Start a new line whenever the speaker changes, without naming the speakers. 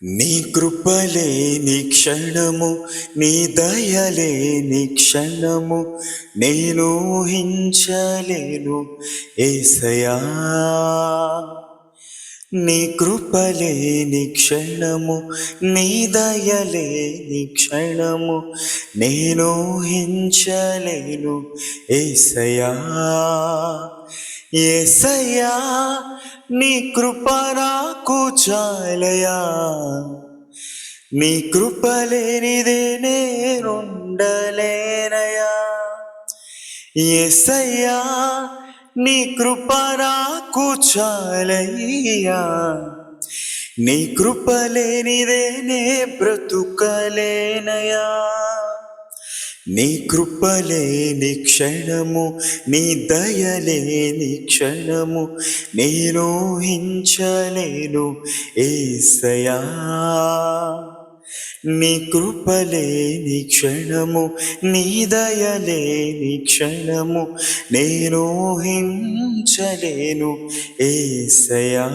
నీ కృపలేని క్షణము, నీ దయలేని క్షణము, నేను ఊహించలేను యేసయ్యా. నీ కృపలేని క్షణము, నీ దయలేని క్షణము, నేను ఊహించలేను యేసయ్యా. యేసయ్యా, నీ కృప నాకు చాలయా. నీ కృప లేనిదే నేనుండలేనయా. యేసయ్యా, నీ కృప నాకు చాలయ్యా. నీ కృప లేనిదే నే బ్రతుకలేనయా. నీ కృపలేని క్షణము, నీ దయలేని క్షణము, నేను ఊహించలేను యేసయ్యా. నీ కృపలేని క్షణము, నీ దయలేని క్షణము, నేను ఊహించలేను యేసయ్యా.